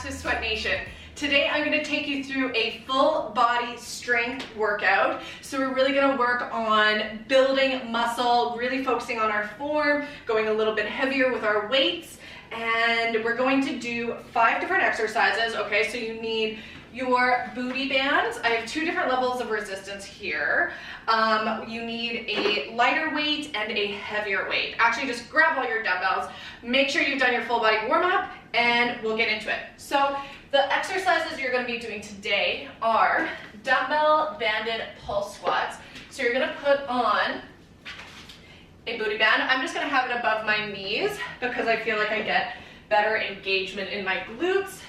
to Sweat Nation. Today I'm going to take you through a full body strength workout. So we're really going to work on building muscle, really focusing on our form, going a little bit heavier with our weights, and we're going to do 5 different exercises. Okay, so you need your booty bands. I have 2 different levels of resistance here. You need a lighter weight and a heavier weight. Actually, just grab all your dumbbells, make sure you've done your full body warm up, and we'll get into it. So the exercises you're going to be doing today are dumbbell banded pulse squats. So you're going to put on a booty band. I'm just going to have it above my knees because I feel like I get better engagement in my glutes.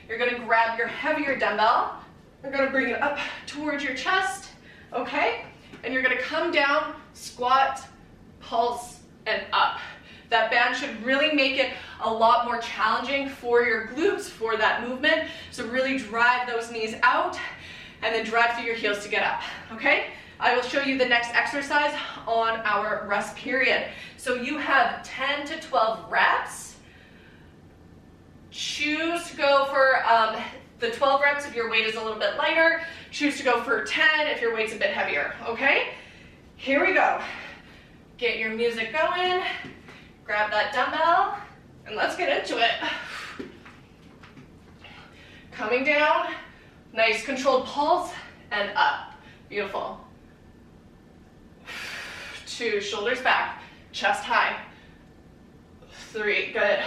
You're going to grab your heavier dumbbell. You're going to bring it up towards your chest, okay? And you're going to come down, squat, pulse, and up. That band should really make it a lot more challenging for your glutes for that movement. So really drive those knees out and then drive through your heels to get up, okay? I will show you the next exercise on our rest period. So you have 10 to 12 reps. Choose to go for the 12 reps if your weight is a little bit lighter. Choose to go for 10 if your weight's a bit heavier, okay? Here we go. Get your music going. Grab that dumbbell, and let's get into it. Coming down, nice controlled pulse, and up. Beautiful. 2, shoulders back, chest high. 3, good.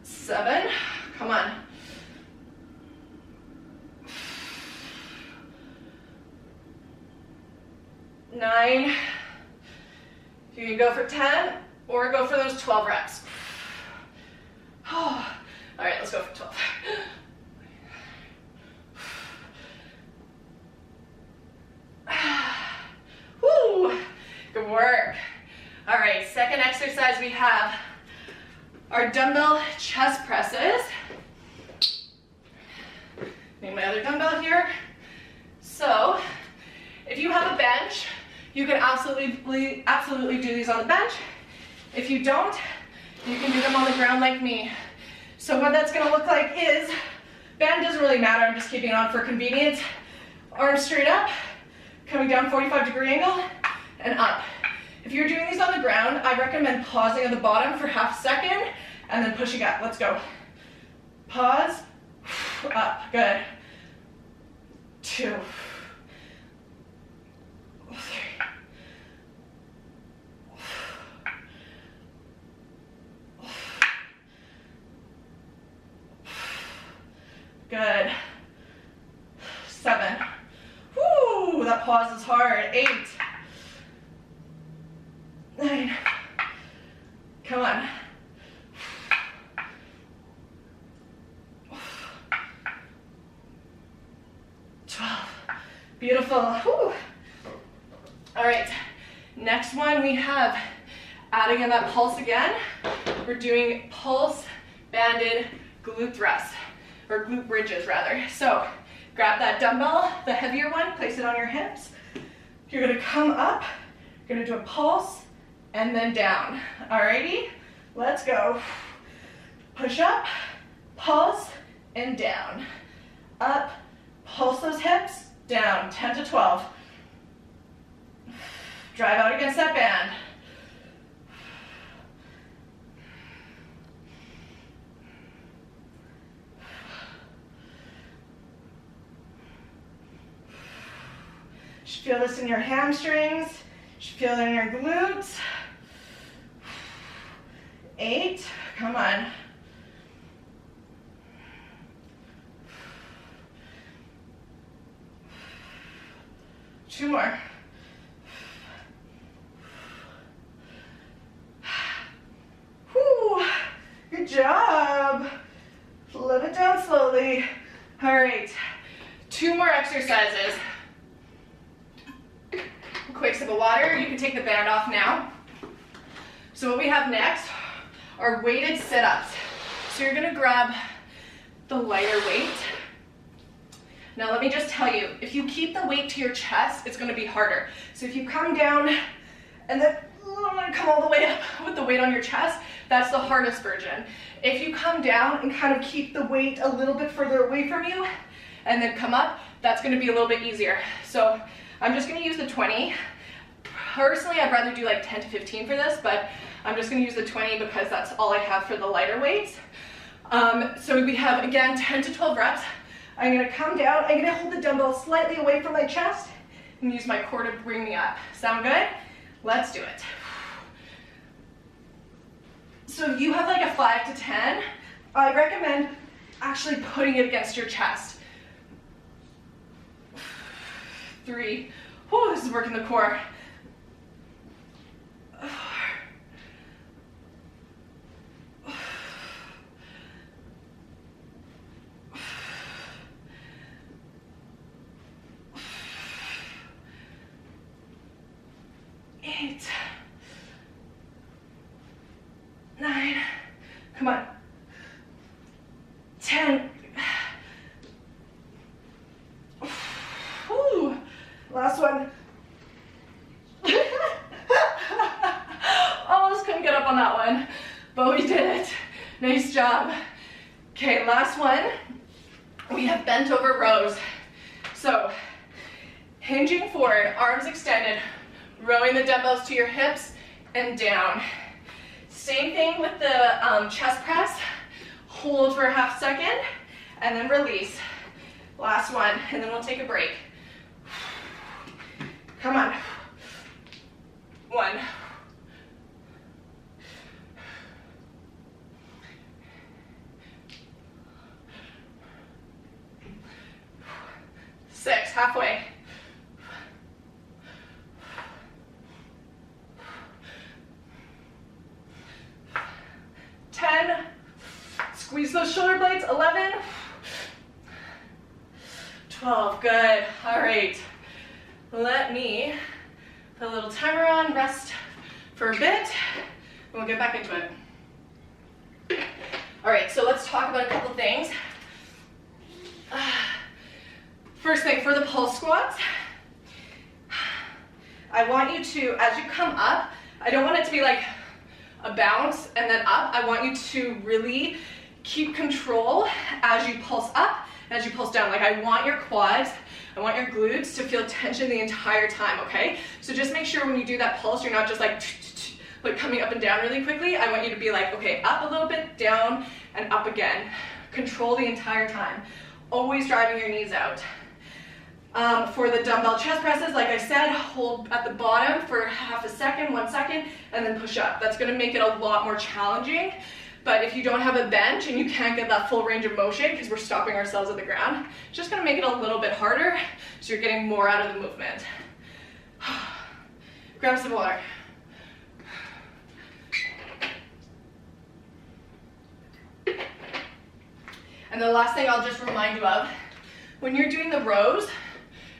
7, come on. 9, you can go for 10 or go for those 12 reps. Oh, all right, let's go for 12. Woo, good work. All right, second exercise we have our dumbbell chest presses. Need my other dumbbell here. So, if you have a bench, you can absolutely do these on the bench. If you don't, you can do them on the ground like me. So what that's gonna look like is, band doesn't really matter, I'm just keeping it on for convenience. Arms straight up, coming down 45-degree angle, and up. If you're doing these on the ground, I recommend pausing at the bottom for half a second and then pushing up. Let's go. Pause, up, good. 2, 3, 4. Good. 7. Woo, that pause is hard. 8. 9. Come on. 12. Beautiful. Whew. All right. Next one we have adding in that pulse again. We're doing pulse banded glute thrusts, or glute bridges rather. So grab that dumbbell, the heavier one, place it on your hips. You're going to come up. You're going to do a pulse and then down. Alrighty, let's go. Push up, pulse, and down. Up, pulse those hips, down, 10 to 12. Drive out against that band. You should feel this in your hamstrings. You should feel it in your glutes. 8, come on. 2 more. Whew, good job. Let it down slowly. All right, 2 more exercises. Quick sip of water. You can take the band off now. So what we have next are weighted sit-ups. So you're gonna grab the lighter weight Now let me just tell you, if you keep the weight to your chest, it's gonna be harder. So if you come down and then come all the way up with the weight on your chest, that's the hardest version. If you come down and kind of keep the weight a little bit further away from you and then come up, that's gonna be a little bit easier. So I'm just gonna use the 20. Personally, I'd rather do like 10 to 15 for this, but I'm just gonna use the 20 because that's all I have for the lighter weights. So we have, again, 10 to 12 reps. I'm gonna come down, I'm gonna hold the dumbbell slightly away from my chest and use my core to bring me up. Sound good? Let's do it. So if you have like a 5 to 10, I recommend actually putting it against your chest. 3, whew, this is working the core. 4, 8, 9, come on, 10. Whew. Last one. Almost couldn't get up on that one, but we did it. Nice job. Okay, last one. We have bent over rows. So, hinging forward, arms extended, rowing the dumbbells to your hips and down. Same thing with the chest press. Hold for a half second and then release. Last one, and then we'll take a break. Come on. 1. 6, halfway. 10, squeeze those shoulder blades. 11, 12, good. All right, let me put a little timer on, rest for a bit, and we'll get back into it. All right, so let's talk about a couple things. First thing, for the pulse squats, I want you to, as you come up, I don't want it to be like a bounce and then up. I want you to really keep control as you pulse up and as you pulse down. Like, I want your quads, I want your glutes to feel tension the entire time, okay? So just make sure when you do that pulse, you're not just like coming up and down really quickly. I want you to be like, okay, up a little bit, down, and up again. Control the entire time. Always driving your knees out. For the dumbbell chest presses, like I said, hold at the bottom for half a second, 1 second, and then push up. That's gonna make it a lot more challenging. But if you don't have a bench and you can't get that full range of motion because we're stopping ourselves at the ground, it's just gonna make it a little bit harder, so you're getting more out of the movement. Grab some water. And the last thing I'll just remind you of, when you're doing the rows,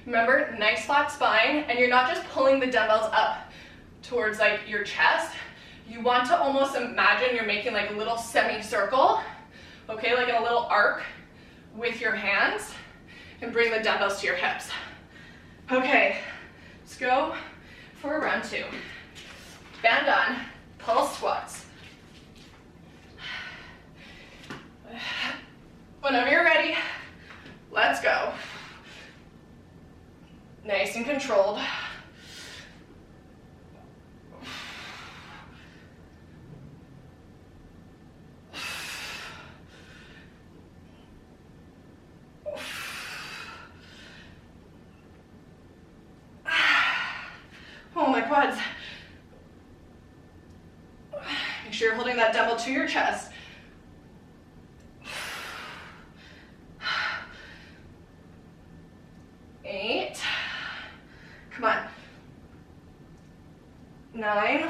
remember, nice flat spine, and you're not just pulling the dumbbells up towards like your chest. You want to almost imagine you're making like a little semicircle, okay, like in a little arc with your hands, and bring the dumbbells to your hips. Okay, let's go for round 2. Band on, pulse squats. Whenever you're ready, let's go. Nice and controlled. Oh, my quads. Make sure you're holding that dumbbell to your chest. 8. Come on. 9.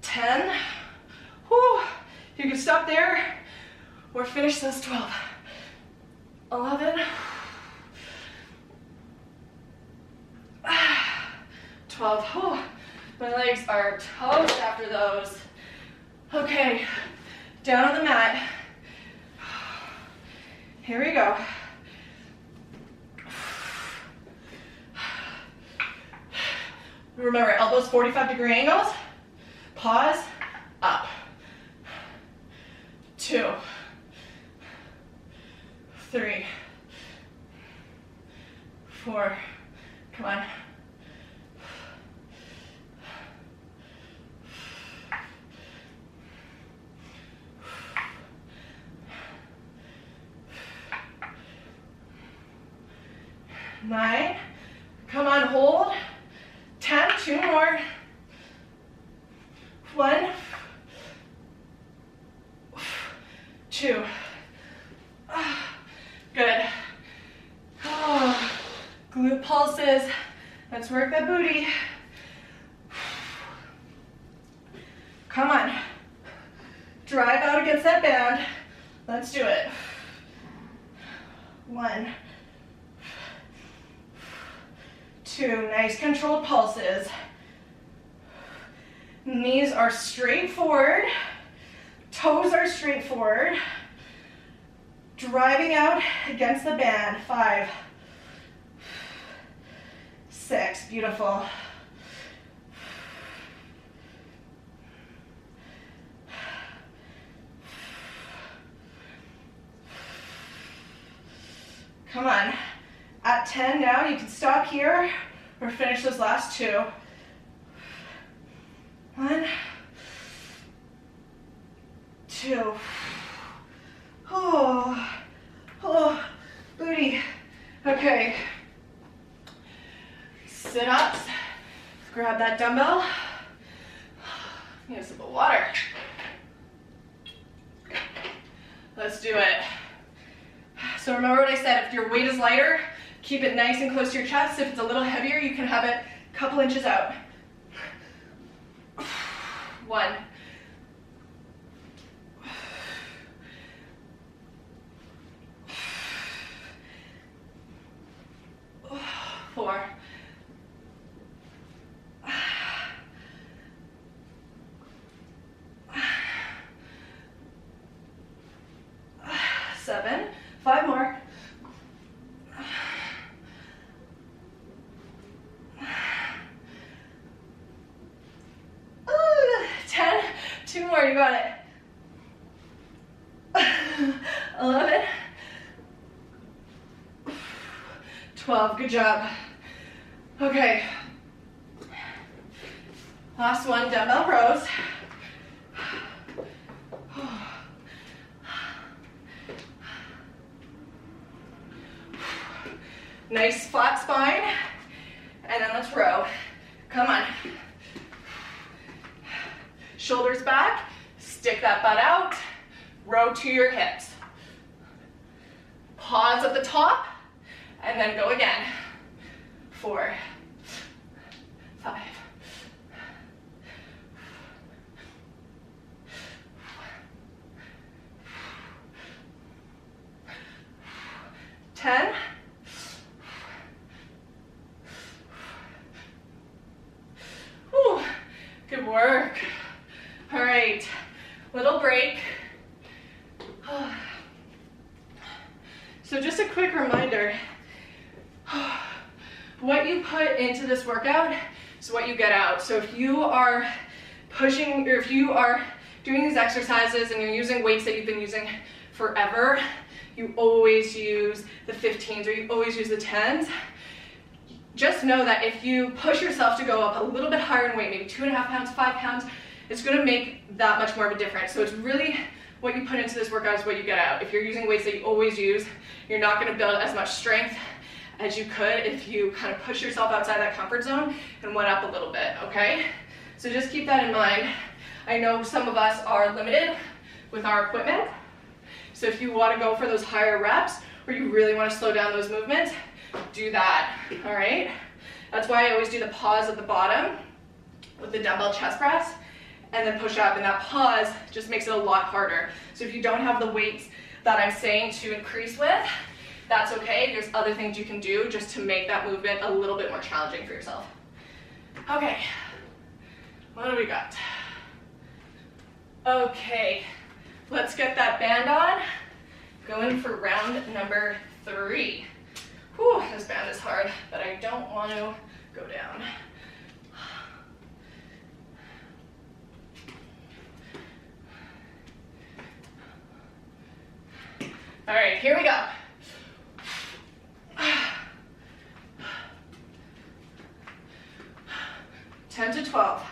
10. Whew. You can stop there or finish those 12. 11. 12. Whew. My legs are toast after those. Okay, down on the mat. Here we go. Remember, elbows 45-degree angles. Pause, up. 2, 3, 4, come on. 9, come on, hold. 10, 2 more. 1, 2. Good. Oh, glute pulses. Let's work that booty. Come on. Drive out against that band. Let's do it. 1, 2. Nice controlled pulses. Knees are straight forward. Toes are straight forward. Driving out against the band. 5, 6. Beautiful. 10 now. You can stop here or finish those last 2. 1, 2. Oh, oh, booty. Okay. Sit-ups. Grab that dumbbell. Need a sip of water. Let's do it. So remember what I said, if your weight is lighter, keep it nice and close to your chest. If it's a little heavier, you can have it a couple inches out. 1, 4, 7, 5 more. 10, 2 more, you got it. 11, 12, good job. Okay, last one, dumbbell rows. Nice flat spine, and then let's row. Come on. Shoulders back, stick that butt out, row to your hips. Pause at the top, and then go again. 4, 5, 10. Whew, good work. All right, little break. So just a quick reminder, what you put into this workout is what you get out. So if you are pushing, or if you are doing these exercises and you're using weights that you've been using forever, you always use the 15s or you always use the 10s. Just know that if you push yourself to go up a little bit higher in weight, maybe 2.5 pounds, 5 pounds, it's gonna make that much more of a difference. So it's really what you put into this workout is what you get out. If you're using weights that you always use, you're not gonna build as much strength as you could if you kind of push yourself outside that comfort zone and went up a little bit, okay? So just keep that in mind. I know some of us are limited with our equipment. So if you wanna go for those higher reps, or you really wanna slow down those movements, do that, all right? That's why I always do the pause at the bottom with the dumbbell chest press, and then push up, and that pause just makes it a lot harder. So if you don't have the weights that I'm saying to increase with, that's okay. There's other things you can do just to make that movement a little bit more challenging for yourself. Okay, what do we got? Okay, let's get that band on. Going for round number 3. Whew, this band is hard, but I don't want to go down. All right, here we go. 10 to 12.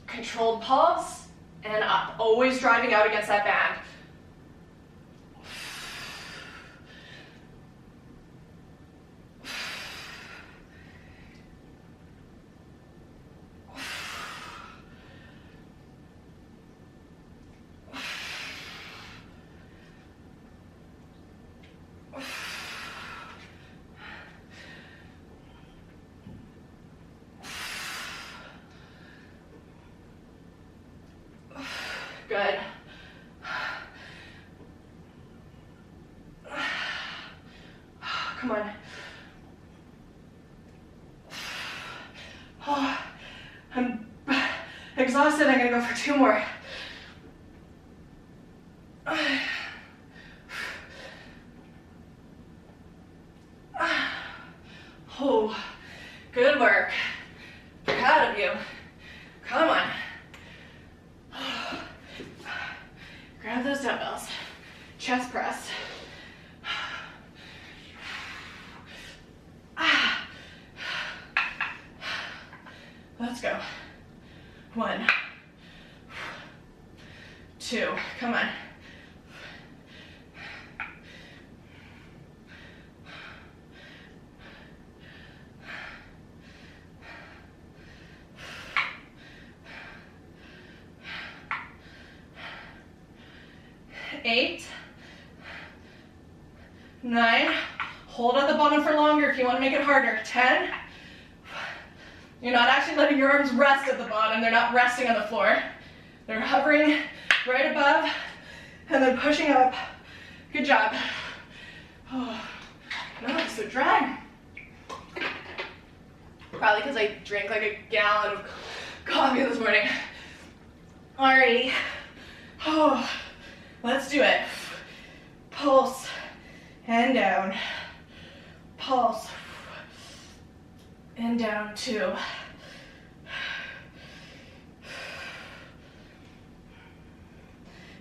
Controlled pulse and up. Always driving out against that band. Good. Come on. Oh, I'm exhausted. I'm gonna go for 2 more. Oh, good work. Proud of you. Come on. Grab those dumbbells. Chest press. Let's go. 1, 2, come on. 8, 9, hold at the bottom for longer if you want to make it harder. 10, you're not actually letting your arms rest at the bottom, they're not resting on the floor. They're hovering right above and then pushing up. Good job. Oh, no, I'm so dry. Probably because I drank like a gallon of coffee this morning. Alrighty. Oh, let's do it. Pulse and down. Pulse and down. 2.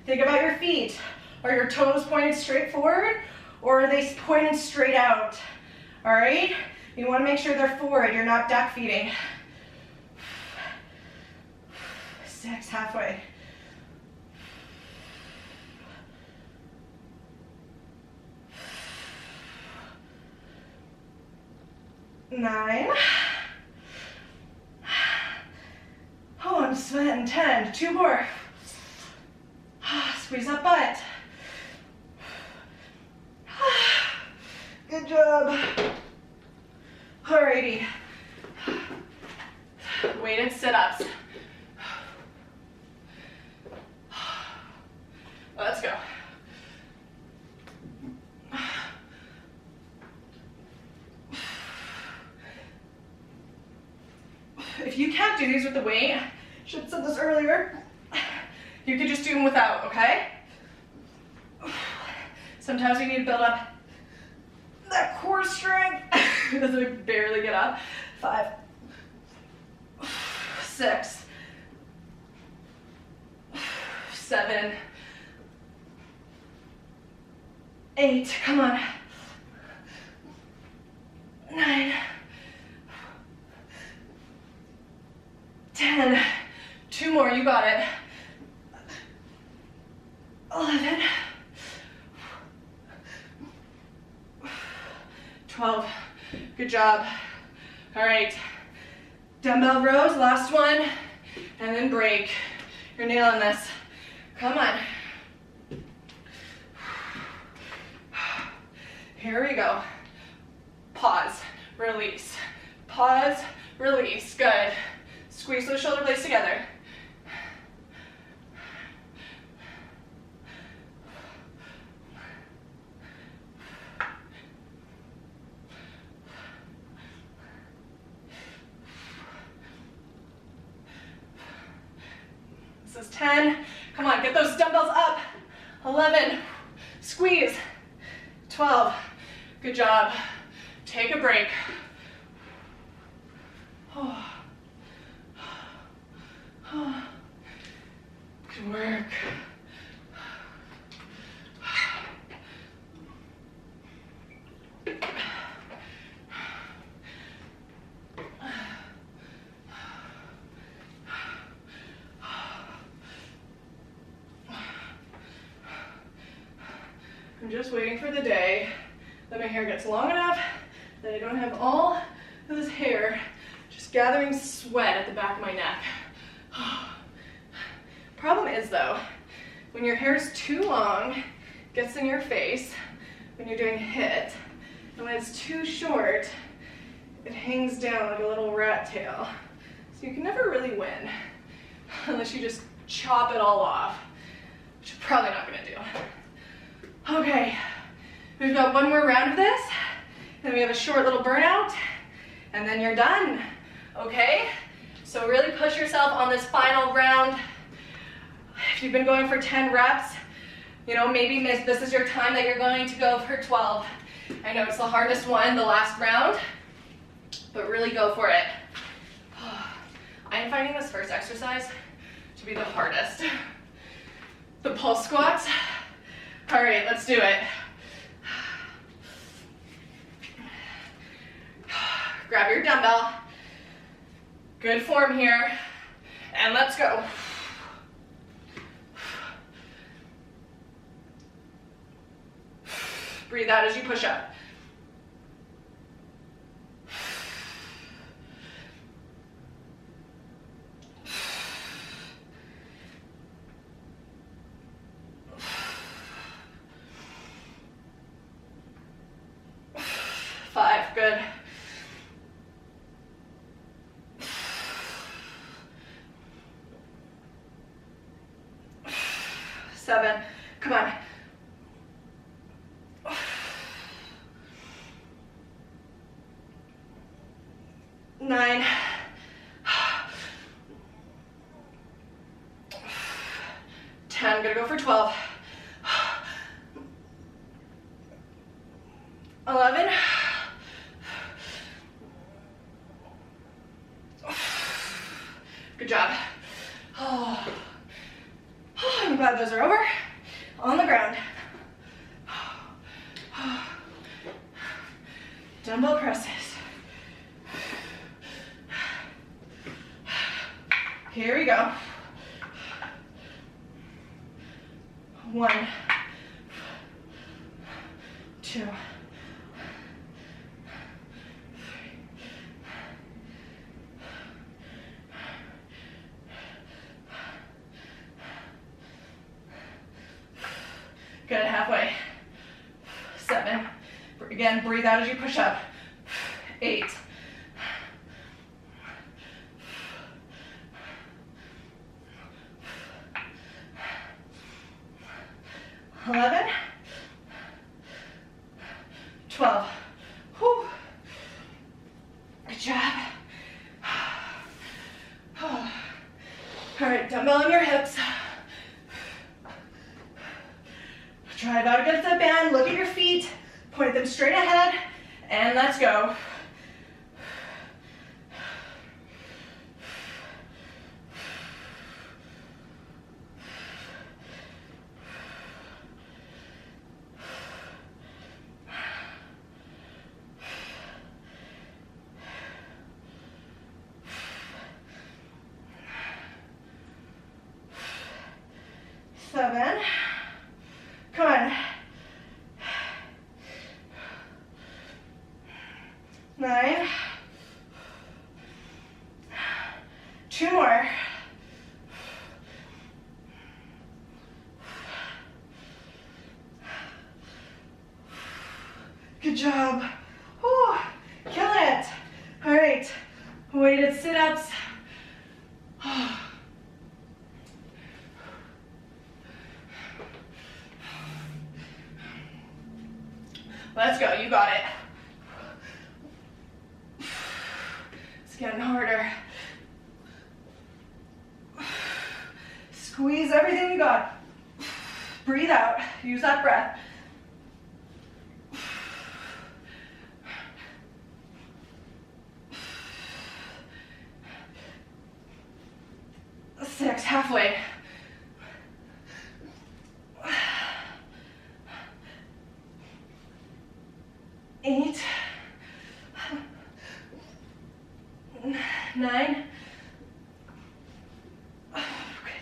Think about your feet. Are your toes pointed straight forward or are they pointed straight out? All right? You want to make sure they're forward. You're not duck feeding. 6, halfway. 9. Oh, I'm sweating. 10. 2 more. Squeeze that butt. Good job. Alrighty. Weighted sit-ups. Let's go. If you can't do these with the weight, should have said this earlier, you could just do them without, okay? Sometimes you need to build up that core strength because I barely get up. 5, 6, 7, 8, come on. 9, 10, 2 more, you got it. 11, 12, good job. All right, dumbbell rows, last one, and then break. You're nailing this. Come on. Here we go. Pause, release. Pause, release, good. Squeeze those shoulder blades together. This is 10. Come on, get those dumbbells up 11, squeeze. 12, good job. Take a break. Good work. I'm just waiting for the day that my hair gets long enough that I don't have all of this hair just gathering sweat at the back of my neck. Problem is though, when your hair is too long, gets in your face when you're doing HIIT, and when it's too short, it hangs down like a little rat tail. So you can never really win unless you just chop it all off, which you're probably not gonna do. Okay, we've got one more round of this, then we have a short little burnout, and then you're done, okay? So really push yourself on this final round. If you've been going for 10 reps, you know, maybe this is your time that you're going to go for 12. I know it's the hardest one, the last round, but really go for it. I am finding this first exercise to be the hardest. The pulse squats. All right, let's do it. Grab your dumbbell. Good form here. And let's go. Breathe out as you push up. Good. 7, come on. 9. 10, I'm gonna go for 12. 11. Good job. Oh, I'm glad those are over. On the ground. Dumbbell presses. Here we go. 1, 2. Good, halfway. 7. Again, breathe out as you push up. 8. 11. 12. Whew. Good job. All right, dumbbell on your hips. Drive out against that band, look at your feet, point them straight ahead, and let's go. Seven. Come on. 9. 2 more. Good job. Whew. Killing it. All right. Weighted sit-ups. Let's go, you got it. It's getting harder. Squeeze everything you got. Breathe out, use that breath. 6, halfway. 8, 9,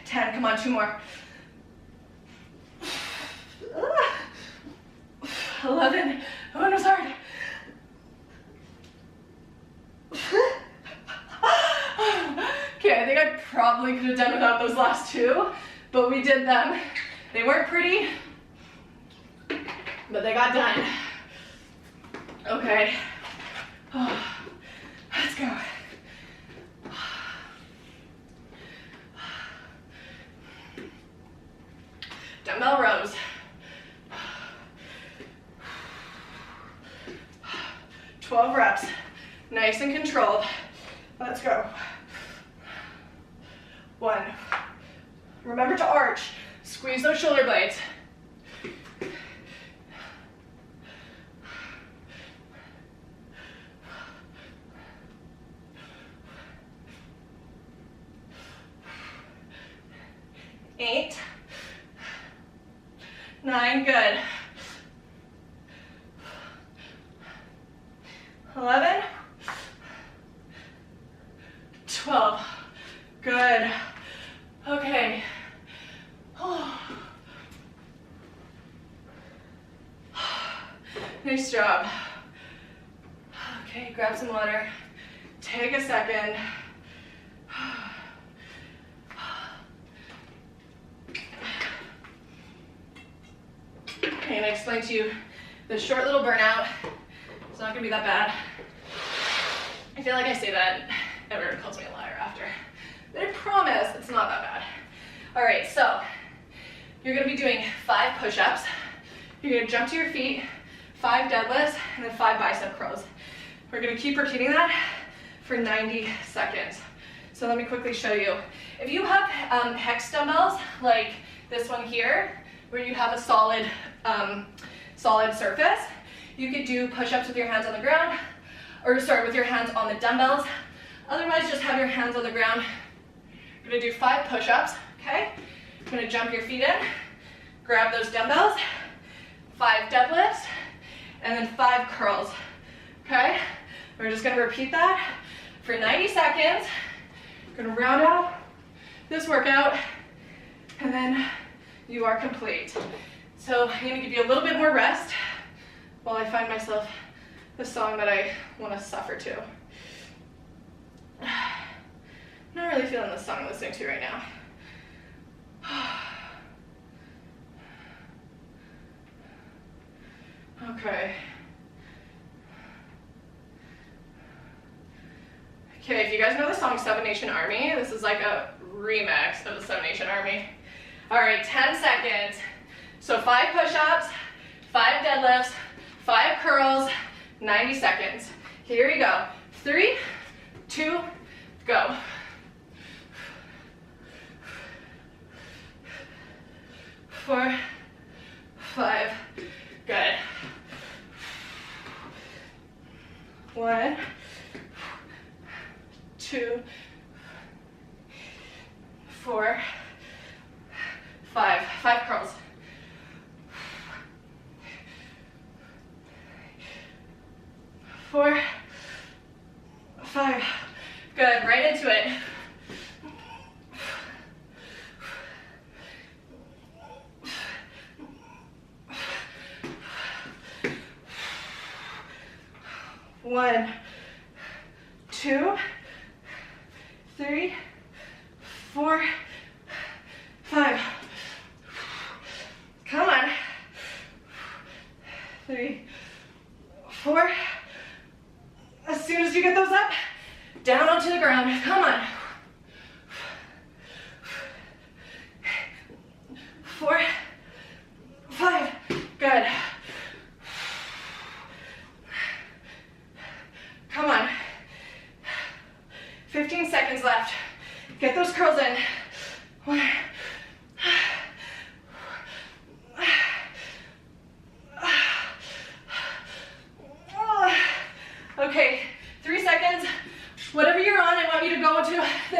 10, come on, 2 more. 11, oh, no, sorry. Okay, I think I probably could have done without those last 2, but we did them. They weren't pretty, but they got done. Okay, let's go. Dumbbell rows. 12 reps, nice and controlled. Let's go. 1. Remember to arch. Squeeze those shoulder blades. 8, 9, good. 11, 12, good. Okay. Nice job. Okay, grab some water. Take a second. Okay, and I explained to you the short little burnout. It's not gonna be that bad. I feel like I say that, everyone calls me a liar after. But I promise it's not that bad. All right, so you're gonna be doing 5 push-ups. You're gonna jump to your feet, 5 deadlifts, and then 5 bicep curls. We're gonna keep repeating that for 90 seconds. So let me quickly show you. If you have hex dumbbells, like this one here, where you have a solid surface, you could do push-ups with your hands on the ground, or sorry, with your hands on the dumbbells. Otherwise, just have your hands on the ground. You're gonna do 5 push-ups, okay? You're gonna jump your feet in, grab those dumbbells, 5 deadlifts, and then 5 curls, okay? We're just gonna repeat that for 90 seconds. We're gonna round out this workout, and then you are complete. So I'm gonna give you a little bit more rest while I find myself the song that I wanna suffer to. Not really feeling the song I'm listening to right now. Okay. Okay, if you guys know the song 7 Nation Army, this is like a remix of the 7 Nation Army. All right, 10 seconds. So 5 push-ups, 5 deadlifts, 5 curls, 90 seconds. Here we go. 3, 2, go. 4, 5, good. 1, 2, 4, 5. 5 curls. 4, 5. Good, right into it. 1, 2, 3, 4, 5. Come on. 3, 4. As soon as you get those up, down onto the ground. Come on. 4, 5. Good. Come on. 15 seconds left. Get those curls in. 1,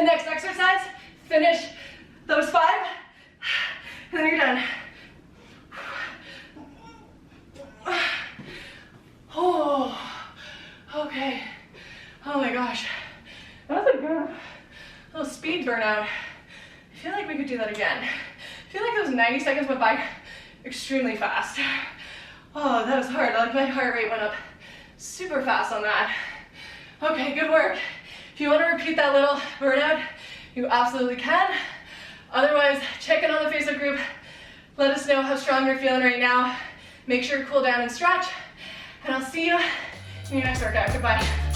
The next exercise, finish those 5, and then you're done. Oh, okay. Oh my gosh. That was a good little speed burnout. I feel like we could do that again. I feel like those 90 seconds went by extremely fast. Oh, that was hard. Like my heart rate went up super fast on that. Okay, good work. If you want to repeat that little burnout, you absolutely can. Otherwise, check in on the Facebook group. Let us know how strong you're feeling right now. Make sure to cool down and stretch. And I'll see you in your next workout. Goodbye.